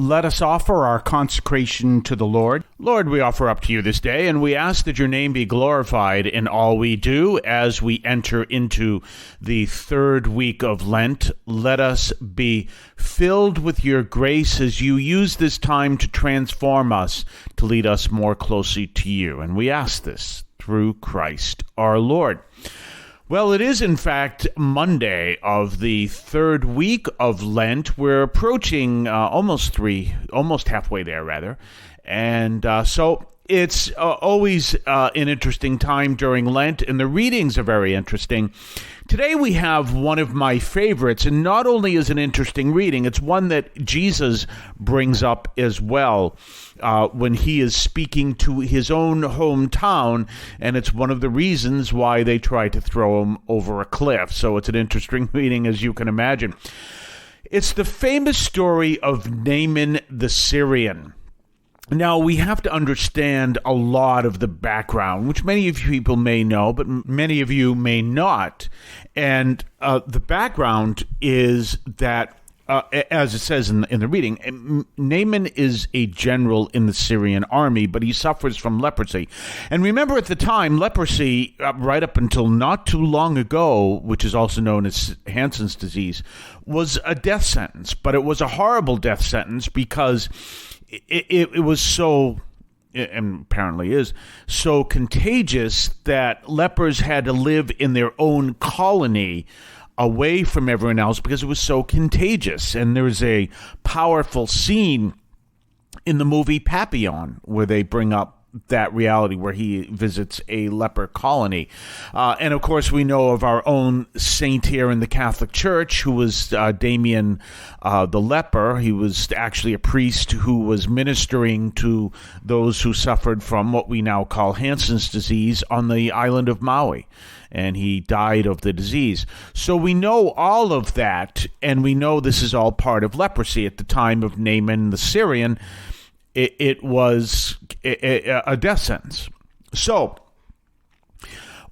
Let us offer our consecration to the Lord. Lord, we offer up to you this day, and we ask that your name be glorified in all we do as we enter into the third week of Lent. Let us be filled with your grace as you use this time to transform us, to lead us more closely to you. And we ask this through Christ our Lord. Well, it is, in fact, Monday of the third week of Lent. We're approaching almost halfway there, rather. And so it's always an interesting time during Lent, and the readings are very interesting. Today we have one of my favorites, and not only is it an interesting reading, it's one that Jesus brings up as well when he is speaking to his own hometown, and it's one of the reasons why they try to throw him over a cliff. So it's an interesting reading, as you can imagine. It's the famous story of Naaman the Syrian. Now, we have to understand a lot of the background, which many of you people may know, but many of you may not. And the background is that, as it says in the reading, Naaman is a general in the Syrian army, but he suffers from leprosy. And remember, at the time, leprosy, right up until not too long ago, which is also known as Hansen's disease, was a death sentence. But it was a horrible death sentence because it was so, and apparently is, so contagious that lepers had to live in their own colony away from everyone else because it was so contagious. And there's a powerful scene in the movie Papillon where they bring up that reality, where he visits a leper colony. And of course, we know of our own saint here in the Catholic Church, who was Damien the leper. He was actually a priest who was ministering to those who suffered from what we now call Hansen's disease on the island of Maui. And he died of the disease. So we know all of that, and we know this is all part of leprosy. At the time of Naaman the Syrian, it was a death sentence. So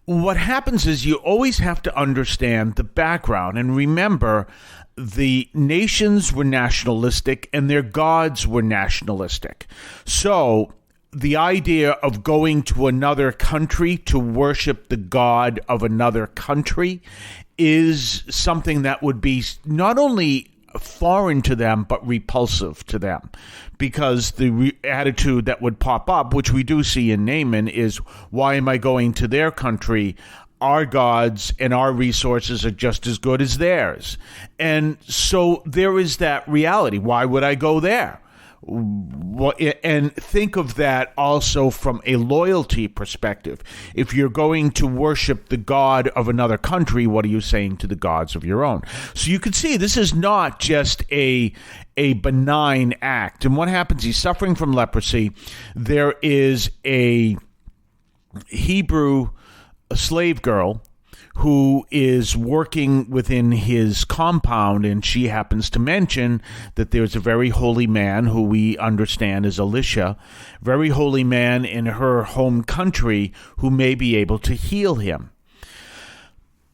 what happens is you always have to understand the background. And remember, the nations were nationalistic and their gods were nationalistic. So the idea of going to another country to worship the god of another country is something that would be not only foreign to them, but repulsive to them, because the attitude that would pop up, which we do see in Naaman, is, why am I going to their country? Our gods and our resources are just as good as theirs. And so there is that reality. Why would I go there? And think of that also from a loyalty perspective. If you're going to worship the god of another country, what are you saying to the gods of your own? So you can see this is not just a benign act. And what happens? He's suffering from leprosy. There is a Hebrew slave girl who is working within his compound, and she happens to mention that there's a very holy man who we understand as Elisha, very holy man in her home country, who may be able to heal him.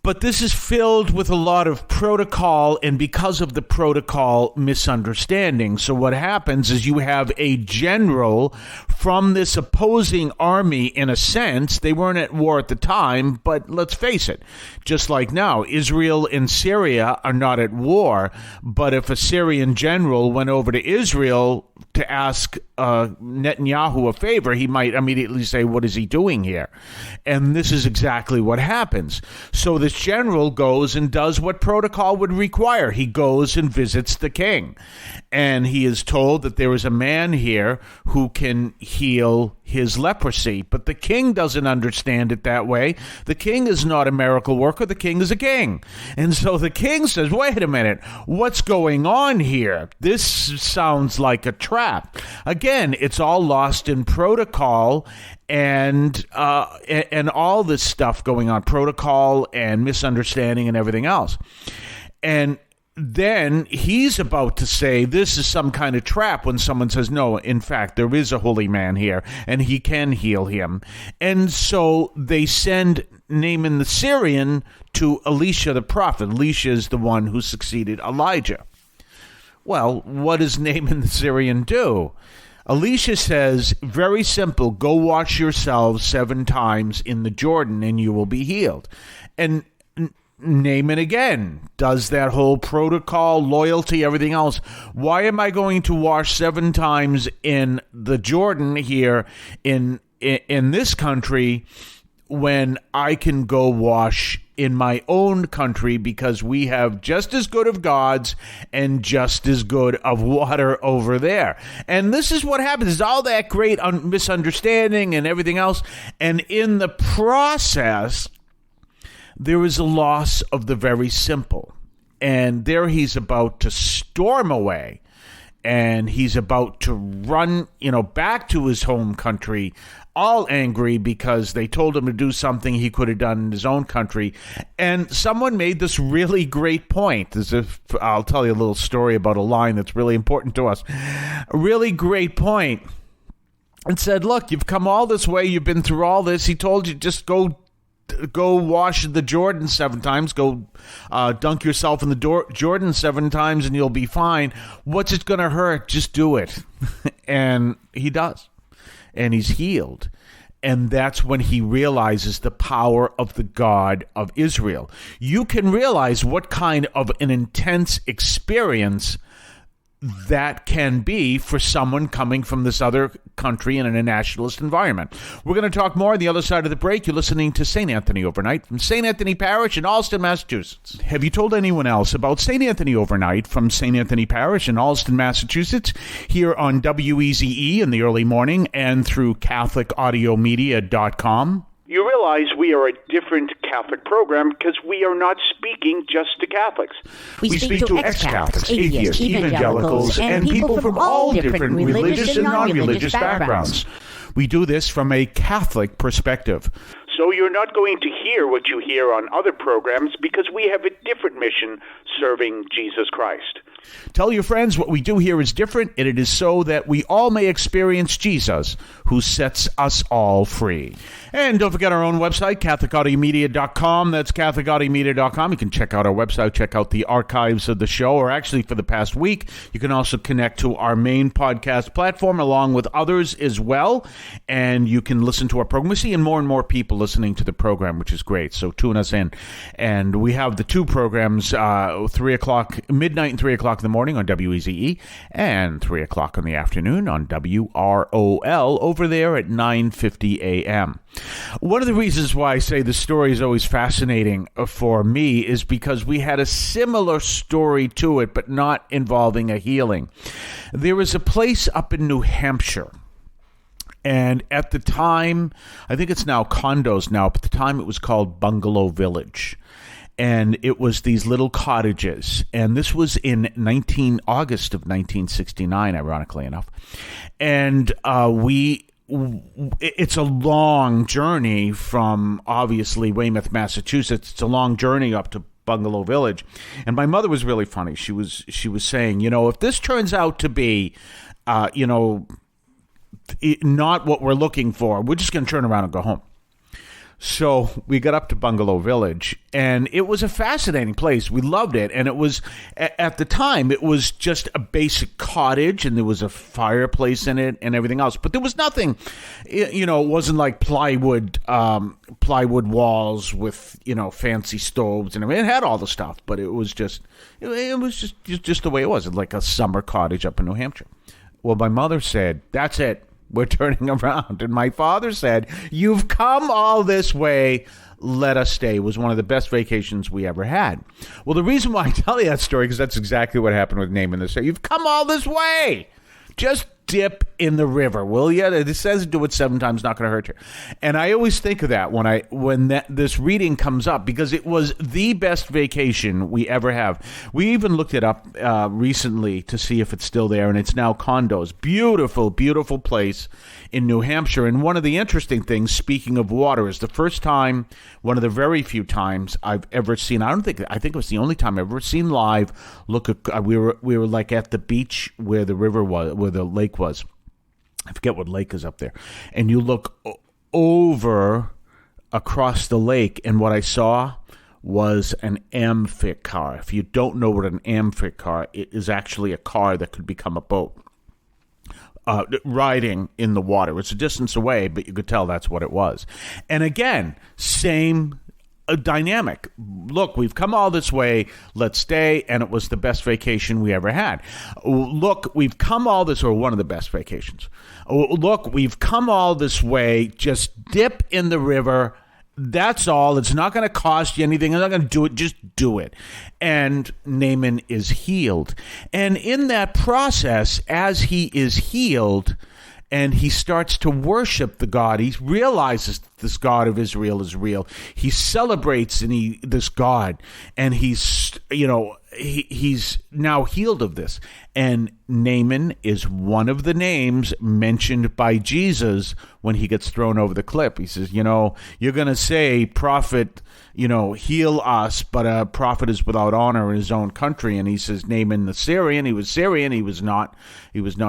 But this is filled with a lot of protocol, and because of the protocol, misunderstanding. So what happens is you have a general from this opposing army, in a sense. They weren't at war at the time, but let's face it, just like now, Israel and Syria are not at war, but if a Syrian general went over to Israel to ask Netanyahu a favor, he might immediately say, what is he doing here? And this is exactly what happens. So this general goes and does what protocol would require. He goes and visits the king. And he is told that there is a man here who can heal his leprosy. But the king doesn't understand it that way. The king is not a miracle worker. The king is a king. And so the king says, wait a minute, what's going on here? This sounds like a trap. Again, it's all lost in protocol and all this stuff going on, protocol and misunderstanding and everything else. And then he's about to say this is some kind of trap when someone says, no, in fact, there is a holy man here and he can heal him. And so they send Naaman the Syrian to Elisha the prophet. Elisha is the one who succeeded Elijah. Well, what does Naaman the Syrian do? Elisha says, very simple, go wash yourselves 7 times in the Jordan and you will be healed. And Naaman again does that whole protocol, loyalty, everything else. Why am I going to wash 7 times in the Jordan here in this country when I can go wash in my own country, because we have just as good of gods and just as good of water over there? And this is what happens. There's all that great misunderstanding and everything else. And in the process, there is a loss of the very simple. And there he's about to storm away. And he's about to run, back to his home country, all angry because they told him to do something he could have done in his own country. And someone made this really great point, as if I'll tell you a little story about a line that's really important to us. A really great point. And said, look, you've come all this way. You've been through all this. He told you just go wash the Jordan 7 times. Go dunk yourself in the Jordan 7 times and you'll be fine. What's it going to hurt? Just do it. And he does. And he's healed. And that's when he realizes the power of the God of Israel. You can realize what kind of an intense experience that can be for someone coming from this other country in a nationalist environment. We're going to talk more on the other side of the break. You're listening to St. Anthony Overnight from St. Anthony Parish in Allston, Massachusetts. Have you told anyone else about St. Anthony Overnight from St. Anthony Parish in Allston, Massachusetts, here on WEZE in the early morning and through CatholicAudiomedia.com? You realize we are a different Catholic program because we are not speaking just to Catholics. We speak to ex-Catholics, atheists, evangelicals, and people from all different religious and non-religious backgrounds. We do this from a Catholic perspective. So you're not going to hear what you hear on other programs because we have a different mission serving Jesus Christ. Tell your friends what we do here is different, and it is so that we all may experience Jesus, who sets us all free. And don't forget our own website, CatholicAudiomedia.com. That's CatholicAudiomedia.com. You can check out our website, check out the archives of the show, or actually for the past week. You can also connect to our main podcast platform along with others as well, and you can listen to our program. We're seeing more and more people listening to the program, which is great, so tune us in. And we have the 2 programs, 3 o'clock, midnight and 3 o'clock in the morning on WEZE, and 3 o'clock in the afternoon on WROL over there at 9:50 a.m. One of the reasons why I say the story is always fascinating for me is because we had a similar story to it, but not involving a healing. There was a place up in New Hampshire, and at the time, I think it's now condos now, but at the time it was called Bungalow Village. And it was these little cottages. And this was in August of 1969, ironically enough. And it's a long journey from, obviously, Weymouth, Massachusetts. It's a long journey up to Bungalow Village. And my mother was really funny. She was saying, if this turns out to be, not what we're looking for, we're just going to turn around and go home. So we got up to Bungalow Village, and it was a fascinating place. We loved it, and it was, at the time, it was just a basic cottage, and there was a fireplace in it and everything else. But there was nothing, it wasn't like plywood walls with, fancy stoves and everything. It had all the stuff, but it was just the way it was, like a summer cottage up in New Hampshire. Well, my mother said, that's it. We're turning around. And my father said, you've come all this way. Let us stay. It was one of the best vacations we ever had. Well, the reason why I tell you that story, because that's exactly what happened with Naaman the Syrian. You've come all this way. Just dip in the river, will you? It says do it 7 times, not going to hurt you. And I always think of that when this reading comes up, because it was the best vacation we ever have. We even looked it up recently to see if it's still there, and it's now condos. Beautiful, beautiful place in New Hampshire. And one of the interesting things, speaking of water, is the first time, one of the very few times I've ever seen, I think it was the only time I've ever seen live, look at, we were like at the beach where the river was, where the lake was. I forget what lake is up there. And you look over across the lake, and what I saw was an amphib car. If you don't know what an amphib car, it is actually a car that could become a boat. Riding in the water. It's a distance away, but you could tell that's what it was. And again, same dynamic. Look, we've come all this way. Let's stay. And it was the best vacation we ever had. Look, we've come all this, or one of the best vacations. Look, we've come all this way. Just dip in the river. That's all. It's not going to cost you anything. I'm not going to do it. Just do it. And Naaman is healed. And in that process, as he is healed and he starts to worship the God, he realizes that this God of Israel is real. He celebrates this God, and he's now healed of this. And Naaman is one of the names mentioned by Jesus when he gets thrown over the cliff. He says, you're going to say, prophet, heal us, but a prophet is without honor in his own country. And he says, Naaman the Syrian, he was Syrian, he was not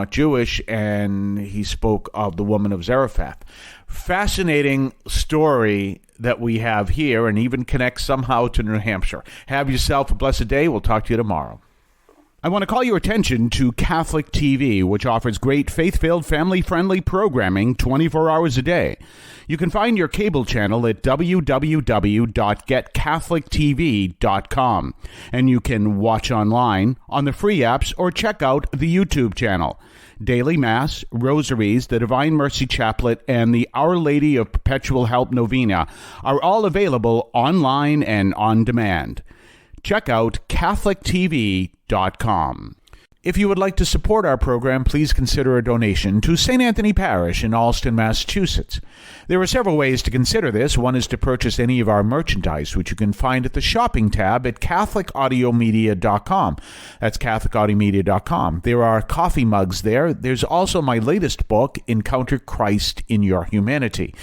Jewish, and he spoke of the woman of Zarephath. Fascinating story that we have here, and even connects somehow to New Hampshire. Have yourself a blessed day. We'll talk to you tomorrow. I want to call your attention to Catholic TV, which offers great faith-filled, family-friendly programming 24 hours a day. You can find your cable channel at www.getcatholictv.com, and you can watch online on the free apps or check out the YouTube channel. Daily Mass, Rosaries, the Divine Mercy Chaplet, and the Our Lady of Perpetual Help Novena are all available online and on demand. Check out CatholicTV.com. If you would like to support our program, please consider a donation to St. Anthony Parish in Allston, Massachusetts. There are several ways to consider this. One is to purchase any of our merchandise, which you can find at the shopping tab at CatholicAudiomedia.com. That's CatholicAudiomedia.com. There are coffee mugs there. There's also my latest book, Encounter Christ in Your Humanity,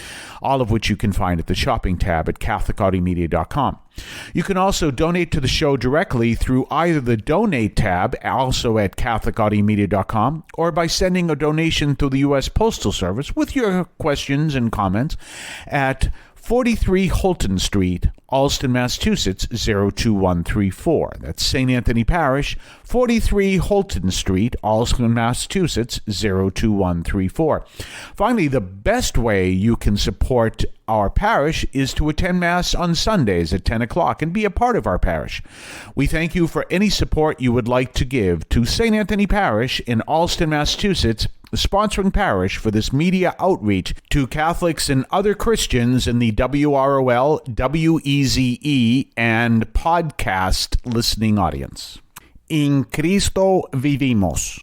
all of which you can find at the shopping tab at CatholicAudiomedia.com. You can also donate to the show directly through either the Donate tab, also at CatholicAudiomedia.com, or by sending a donation through the U.S. Postal Service with your questions and comments at 43 Holton Street, Allston, Massachusetts, 02134. That's St. Anthony Parish, 43 Holton Street, Allston, Massachusetts, 02134. Finally, the best way you can support our parish is to attend Mass on Sundays at 10 o'clock and be a part of our parish. We thank you for any support you would like to give to St. Anthony Parish in Allston, Massachusetts, the sponsoring parish for this media outreach to Catholics and other Christians in the WROL, WEZE, and podcast listening audience. In Cristo vivimos.